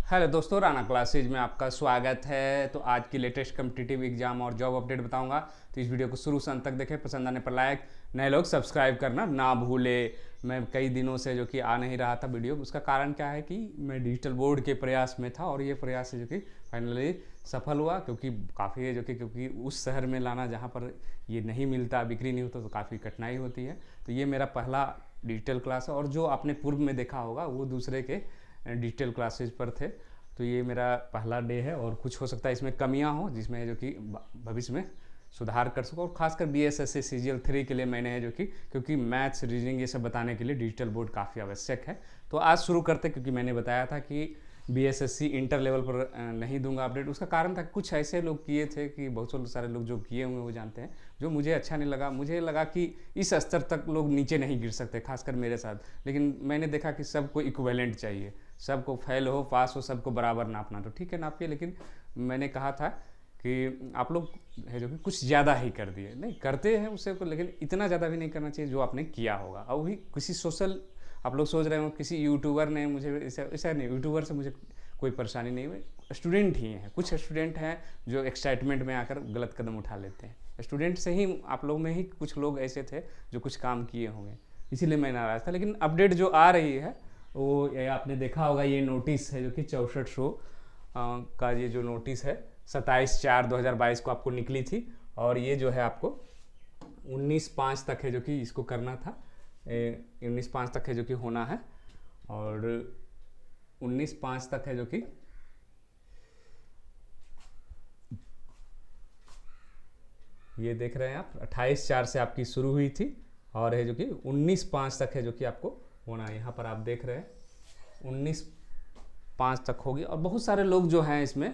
Hello दोस्तों, Rana classes में आपका स्वागत है। तो आज की लेटेस्ट कॉम्पिटिटिव एग्जाम और जॉब अपडेट बताऊंगा। तो इस वीडियो को शुरू से अंत तक देखें, पसंद आने पर लाइक, नए लोग सब्सक्राइब करना ना भूले। मैं कई दिनों से जो कि आ नहीं रहा था वीडियो, उसका कारण क्या है कि मैं डिजिटल बोर्ड के प्रयास में था और ये प्रयास है जो कि फाइनली सफल हुआ, क्योंकि काफ़ी है जो कि क्योंकि उस शहर में लाना जहाँ पर ये नहीं मिलता, बिक्री नहीं होता, तो काफ़ी कठिनाई होती है। तो ये मेरा पहला डिजिटल क्लास है और जो आपने पूर्व में देखा होगा वो दूसरे के डिजिटल क्लासेज पर थे। तो ये मेरा पहला डे है और कुछ हो सकता है इसमें कमियां हो जिसमें जो कि भविष्य में सुधार कर सको। और खासकर BSSC CGL 3 के लिए मैंने है जो कि क्योंकि मैथ्स रीजनिंग ये सब बताने के लिए डिजिटल बोर्ड काफ़ी आवश्यक है। तो आज शुरू करते, क्योंकि मैंने बताया था कि BSSC इंटर लेवल पर नहीं दूंगा अपडेट। उसका कारण था कुछ ऐसे लोग किए थे कि बहुत सारे लोग जो किए हुए वो जानते हैं, जो मुझे अच्छा नहीं लगा। मुझे लगा कि इस स्तर तक लोग नीचे नहीं गिर सकते, खासकर मेरे साथ। लेकिन मैंने देखा कि सबको इक्विवेलेंट चाहिए, सबको फेल हो पास हो सबको बराबर नापना। तो ठीक है नापिए, लेकिन मैंने कहा था कि आप लोग है जो कि कुछ ज़्यादा ही कर दिए। नहीं करते हैं उससे को, लेकिन इतना ज़्यादा भी नहीं करना चाहिए जो आपने किया होगा। और वही किसी सोशल, आप लोग सोच रहे हो किसी यूट्यूबर ने मुझे ऐसा नहीं, यूट्यूबर से मुझे कोई परेशानी नहीं हुई। स्टूडेंट ही हैं, कुछ स्टूडेंट हैं जो एक्साइटमेंट में आकर गलत कदम उठा लेते हैं। स्टूडेंट से ही आप लोग में ही कुछ लोग ऐसे थे जो कुछ काम किए होंगे, इसीलिए मैं नाराज़ था। लेकिन अपडेट जो आ रही है वो ये आपने देखा होगा, ये नोटिस है जो कि 6400 का ये जो नोटिस है 27/4/2022 को आपको निकली थी। और ये जो है आपको 19/5 तक है जो कि इसको करना था, 19/5 तक है जो कि होना है। और 19/5 तक है जो कि ये देख रहे हैं आप, 28/4 से आपकी शुरू हुई थी और है जो कि 19/5 तक है जो कि आपको होना है। यहाँ पर आप देख रहे हैं 19/5 तक होगी। और बहुत सारे लोग जो हैं इसमें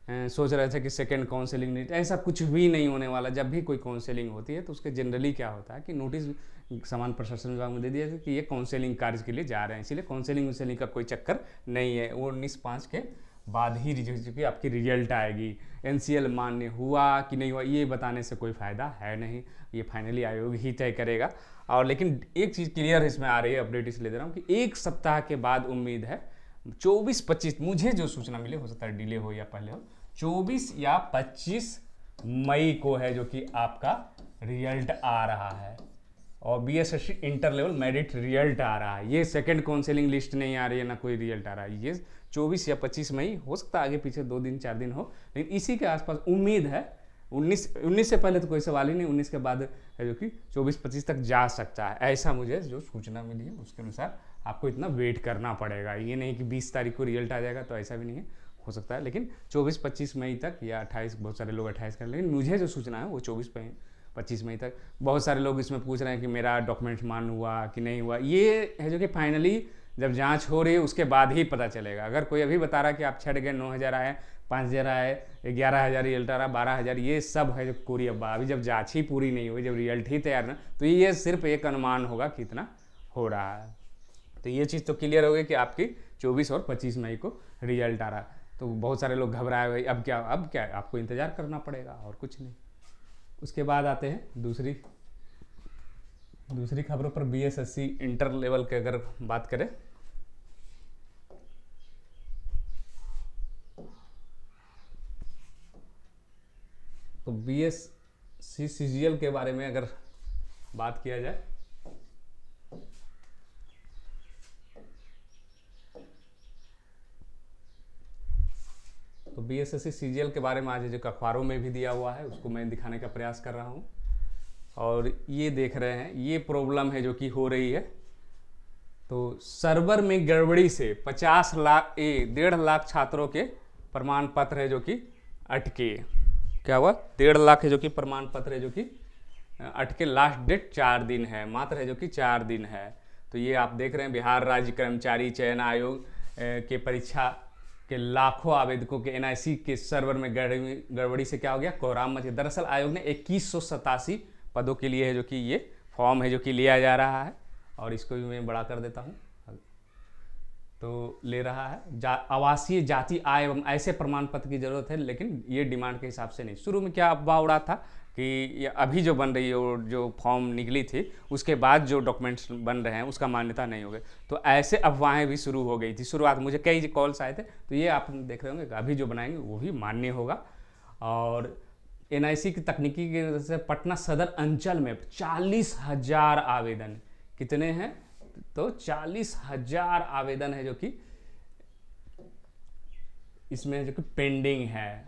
सोच रहे थे कि सेकंड काउंसलिंग नहीं, ऐसा कुछ भी नहीं होने वाला। जब भी कोई काउंसलिंग होती है तो उसके जनरली क्या होता है कि नोटिस सामान्य प्रशासन विभाग में दे दिया कि ये काउंसलिंग कार्य के लिए जा रहे हैं, इसीलिए काउंसलिंग का कोई चक्कर नहीं है। वो 19/5 के बाद ही कि आपकी रिजल्ट आएगी। NCL मान्य हुआ कि नहीं हुआ ये बताने से कोई फ़ायदा है नहीं, ये फाइनली आयोग ही तय करेगा। और लेकिन एक चीज़ क्लियर इसमें आ रही है, अपडेट इसलिए दे रहा हूँ कि एक सप्ताह के बाद उम्मीद है 24-25, मुझे जो सूचना मिली, हो सकता है डिले हो या पहले हो, 24 या 25 मई को है जो कि आपका रिजल्ट आ रहा है। और BSSC inter level merit result आ रहा है। ये सेकंड काउंसलिंग लिस्ट नहीं आ रही है, ना कोई रिजल्ट आ रहा है। ये 24 या 25 मई, हो सकता है आगे पीछे 2 दिन 4 दिन हो, लेकिन इसी के आसपास उम्मीद है। 19 से पहले तो कोई सवाल ही नहीं, 19 के बाद है जो कि 24-25 तक जा सकता है, ऐसा मुझे जो सूचना मिली है उसके अनुसार आपको इतना वेट करना पड़ेगा। ये नहीं कि 20 तारीख को रिजल्ट आ जाएगा, तो ऐसा भी नहीं है, हो सकता है। लेकिन 24-25 मई तक या 28, बहुत सारे लोग 28 कर, लेकिन मुझे जो सूचना है वो 24-25 मई तक। बहुत सारे लोग इसमें पूछ रहे हैं कि मेरा डॉक्यूमेंट मान हुआ कि नहीं हुआ। ये है जो कि फाइनली जब जांच हो रही है उसके बाद ही पता चलेगा। अगर कोई अभी बता रहा है कि आप छट गए, 9,000 आए, 5,000 आए, 11,000 रिजल्ट आ रहा, 12,000, ये सब है जो कोरी अब्बा। अभी जब जांच ही पूरी नहीं हुई, जब रिजल्ट ही तैयार ना, तो ये सिर्फ एक अनुमान होगा कि इतना हो रहा है। तो ये चीज़ तो क्लियर हो गई कि आपकी 24 और 25 मई को रिजल्ट आ रहा है। तो बहुत सारे लोग घबराए हुए, अब क्या आपको इंतज़ार करना पड़ेगा और कुछ नहीं। उसके बाद आते हैं दूसरी खबरों पर। BSSC इंटर लेवल के अगर बात करें तो BSSC CGL के बारे में अगर बात किया जाए तो BSSC CGL के बारे में आज जो अखबारों में भी दिया हुआ है उसको मैं दिखाने का प्रयास कर रहा हूँ। और ये देख रहे हैं, ये प्रॉब्लम है जो कि हो रही है। तो सर्वर में गड़बड़ी से 1.5 लाख छात्रों के प्रमाण पत्र है जो कि अटके। क्या हुआ? 1.5 लाख है जो कि प्रमाण पत्र है जो कि अटके। लास्ट डेट 4 दिन है, मात्र है जो कि 4 दिन है। तो ये आप देख रहे हैं, बिहार राज्य कर्मचारी चयन आयोग के परीक्षा के लाखों आवेदकों के NIC के सर्वर में गड़बड़ी से क्या हो गया, कोहराम मच गया। दरअसल आयोग ने 2187 पदों के लिए है जो कि ये फॉर्म है जो कि लिया जा रहा है। और इसको भी मैं बड़ा कर देता हूँ। तो ले रहा है आवासीय जाति आय एवं ऐसे प्रमाण पत्र की जरूरत है, लेकिन ये डिमांड के हिसाब से नहीं। शुरू में क्या अफवाह उड़ा था कि ये अभी जो बन रही है, वो जो फॉर्म निकली थी उसके बाद जो डॉक्यूमेंट्स बन रहे हैं उसका मान्यता नहीं हो गई। तो ऐसे अफवाहें भी शुरू हो गई थी शुरुआत, मुझे कई कॉल्स आए थे। तो ये आप देख रहे होंगे अभी जो बनाएंगे वो भी मान्य होगा। और एनआईसी की तकनीकी की वजह से पटना सदर अंचल में 40,000 आवेदन, कितने हैं तो 40,000 आवेदन है जो कि इसमें जो कि पेंडिंग है।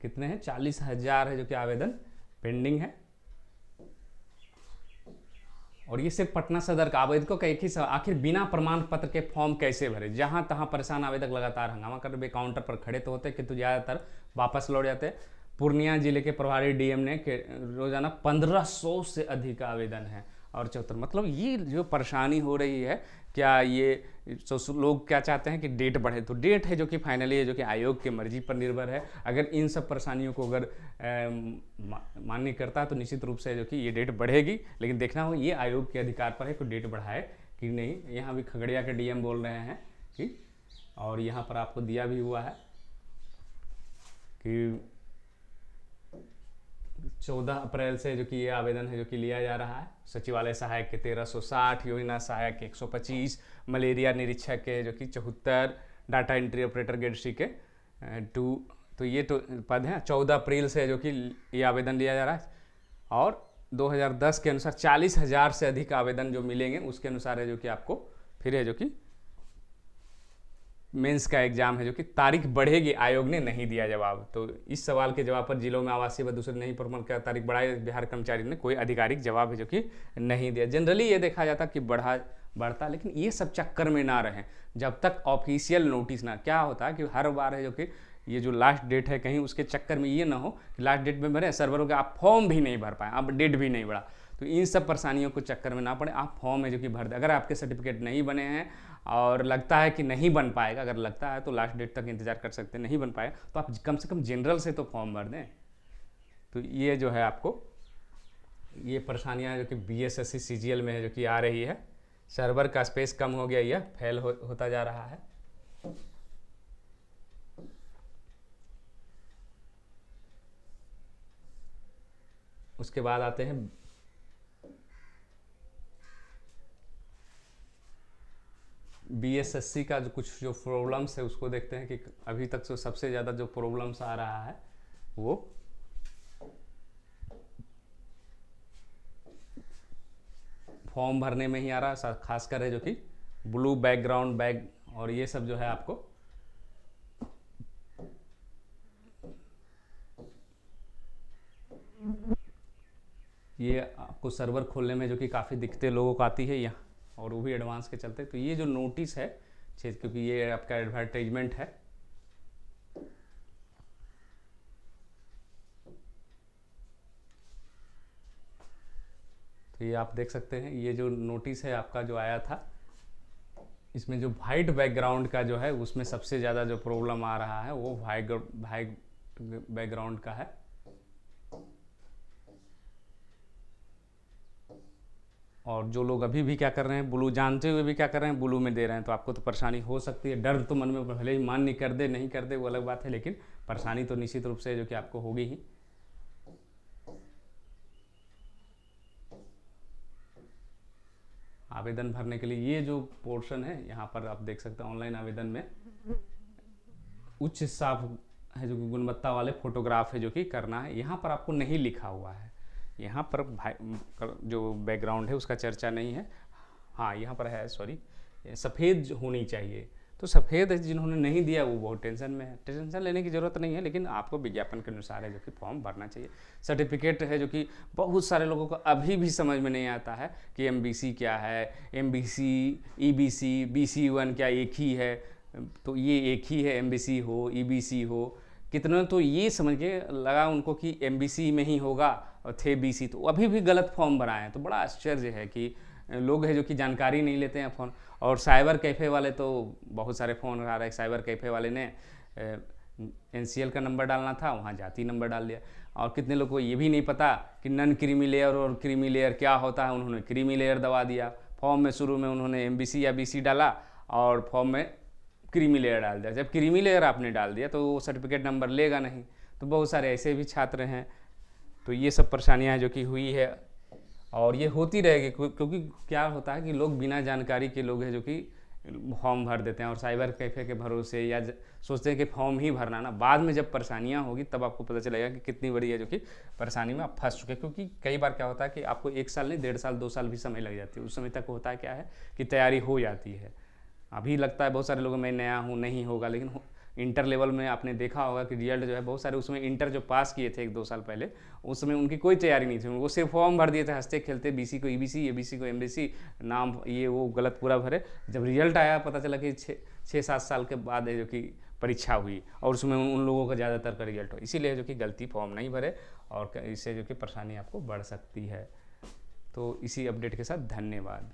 कितने हैं 40,000 है जो कि आवेदन पेंडिंग है। और ये सिर्फ पटना सदर का आवेदकों का एक ही सवाल, आखिर बिना प्रमाण पत्र के फॉर्म कैसे भरे। जहां तहां परेशान आवेदक लगातार हंगामा कर रहे, काउंटर पर खड़े तो होते किंतु ज्यादातर वापस लौट जाते। पूर्णिया जिले के प्रभारी डीएम ने रोजाना 1500 से अधिक आवेदन है और 74, मतलब ये जो परेशानी हो रही है, क्या ये तो लोग क्या चाहते हैं कि डेट बढ़े। तो डेट है जो कि फाइनली है जो कि आयोग की मर्जी पर निर्भर है। अगर इन सब परेशानियों को अगर मान्य करता है तो निश्चित रूप से जो कि ये डेट बढ़ेगी, लेकिन देखना हो ये आयोग के अधिकार पर है कि डेट बढ़ाए कि नहीं। यहाँ भी खगड़िया के डीएम बोल रहे हैं कि, और यहाँ पर आपको दिया भी हुआ है कि 14 अप्रैल से जो कि ये आवेदन है जो कि लिया जा रहा है। सचिवालय सहायक के 1360, योजना सहायक के 125, मलेरिया निरीक्षक के जो कि 74, data entry operator grade C के 2। तो ये तो पद हैं। 14 अप्रैल से जो कि ये आवेदन लिया जा रहा है। और 2010 के अनुसार 40,000 से अधिक आवेदन जो मिलेंगे उसके अनुसार है जो कि आपको फिर है जो कि मेंस का एग्जाम है जो कि तारीख बढ़ेगी। आयोग ने नहीं दिया जवाब। तो इस सवाल के जवाब पर जिलों में आवासीय व दूसरे नहीं प्रमाण का तारीख बढ़ाए, बिहार कर्मचारी ने कोई आधिकारिक जवाब है जो कि नहीं दिया। जनरली ये देखा जाता कि बढ़ता, लेकिन ये सब चक्कर में ना रहें जब तक ऑफिशियल नोटिस ना। क्या होता है कि हर बार है जो कि ये जो लास्ट डेट है कहीं उसके चक्कर में ये ना हो कि लास्ट डेट में भरे, सर्वरों के आप फॉर्म भी नहीं भर पाए, अब डेट भी नहीं बढ़ा। तो इन सब परेशानियों को चक्कर में ना पड़े, आप फॉर्म है जो कि भर दें। अगर आपके सर्टिफिकेट नहीं बने हैं और लगता है कि नहीं बन पाएगा, अगर लगता है तो लास्ट डेट तक इंतजार कर सकते हैं। नहीं बन पाए तो आप कम से कम जनरल से तो फॉर्म भर दें। तो ये जो है आपको ये परेशानियां जो कि बीएसएससी सीजीएल में है जो कि आ रही है। सर्वर का स्पेस कम हो गया, यह फेल होता जा रहा है। उसके बाद आते हैं बीएसएससी का जो कुछ जो प्रॉब्लम्स है उसको देखते हैं कि अभी तक जो सबसे ज़्यादा जो प्रॉब्लम्स आ रहा है वो फॉर्म भरने में ही आ रहा है। खासकर है जो कि ब्लू बैकग्राउंड बैग और ये सब जो है आपको ये आपको सर्वर खोलने में जो कि काफ़ी दिक्कतें लोगों को आती है यहाँ, और वो भी एडवांस के चलते। तो ये जो नोटिस है क्योंकि ये आपका एडवर्टाइजमेंट है, तो ये आप देख सकते हैं। ये जो नोटिस है आपका जो आया था, इसमें जो वाइट बैकग्राउंड का जो है उसमें सबसे ज़्यादा जो प्रॉब्लम आ रहा है वो वाइट बैकग्राउंड का है। और जो लोग अभी भी क्या कर रहे हैं, ब्लू जानते हुए भी क्या कर रहे हैं, ब्लू में दे रहे हैं। तो आपको तो परेशानी हो सकती है। डर तो मन में भले ही मान्य कर दे नहीं कर दे वो अलग बात है, लेकिन परेशानी तो निश्चित रूप से जो कि आपको होगी ही। आवेदन भरने के लिए ये जो पोर्शन है यहाँ पर आप देख सकते हैं। ऑनलाइन आवेदन में उच्च साफ है जो कि गुणवत्ता वाले फोटोग्राफ है जो कि करना है। यहाँ पर आपको नहीं लिखा हुआ है, यहाँ पर जो बैकग्राउंड है उसका चर्चा नहीं है। हाँ यहाँ पर है, सॉरी, सफ़ेद होनी चाहिए। तो सफ़ेद जिन्होंने नहीं दिया वो बहुत टेंशन में है। टेंशन लेने की ज़रूरत नहीं है, लेकिन आपको विज्ञापन के अनुसार है जो कि फॉर्म भरना चाहिए। सर्टिफिकेट है जो कि बहुत सारे लोगों को अभी भी समझ में नहीं आता है कि एमबीसी क्या है, एमबीसी, ईबीसी, BC1 क्या एक ही है। तो ये एक ही है, एमबीसी हो ईबीसी हो। कितने तो ये समझ के लगा उनको कि एमबीसी में ही होगा और थे BC, तो अभी भी गलत फॉर्म भराए हैं। तो बड़ा आश्चर्य है कि लोग है जो कि जानकारी नहीं लेते हैं फ़ोन। और साइबर कैफ़े वाले तो बहुत सारे फ़ोन आ रहे हैं। साइबर कैफ़े वाले ने NCL का नंबर डालना था, वहाँ जाति नंबर डाल दिया। और कितने लोगों को ये भी नहीं पता कि नन क्रीमी लेयर और क्रीमी लेयर क्या होता है, उन्होंने क्रीमी लेयर दबा दिया। फॉर्म में शुरू में उन्होंने MBC या BC डाला और फॉर्म में क्रीमी लेयर डाल दिया। जब क्रीमी लेयर आपने डाल दिया तो वो सर्टिफिकेट नंबर लेगा नहीं। तो बहुत सारे ऐसे भी छात्र हैं। तो ये सब परेशानियाँ जो कि हुई है और ये होती रहेगी, क्योंकि क्या होता है कि लोग बिना जानकारी के लोग हैं जो कि फॉर्म भर देते हैं और साइबर कैफ़े के भरोसे या सोचते हैं कि फॉर्म ही भरना ना, बाद में जब परेशानियां होगी तब आपको पता चलेगा कि कितनी बड़ी है जो कि परेशानी में आप फंस चुके हैं। क्योंकि कई बार क्या होता है कि आपको 1 साल नहीं 1.5 साल 2 साल भी समय लग जाती है, उस समय तक होता है क्या है कि तैयारी हो जाती है। अभी लगता है बहुत सारे लोगों मैं नया हूँ नहीं होगा, लेकिन इंटर लेवल में आपने देखा होगा कि रिजल्ट जो है बहुत सारे उसमें इंटर जो पास किए थे 1-2 साल पहले, उस समय उनकी कोई तैयारी नहीं थी, वो सिर्फ फॉर्म भर दिए थे हंसते खेलते, बीसी को ईबीसी, एबीसी को एमबीसी, नाम ये वो गलत पूरा भरे। जब रिजल्ट आया पता चला कि 6-7 साल के बाद है जो कि परीक्षा हुई और उसमें उन लोगों का ज़्यादातर का रिजल्ट हो, इसीलिए जो कि गलती फॉर्म नहीं भरे और इससे जो कि परेशानी आपको बढ़ सकती है। तो इसी अपडेट के साथ धन्यवाद।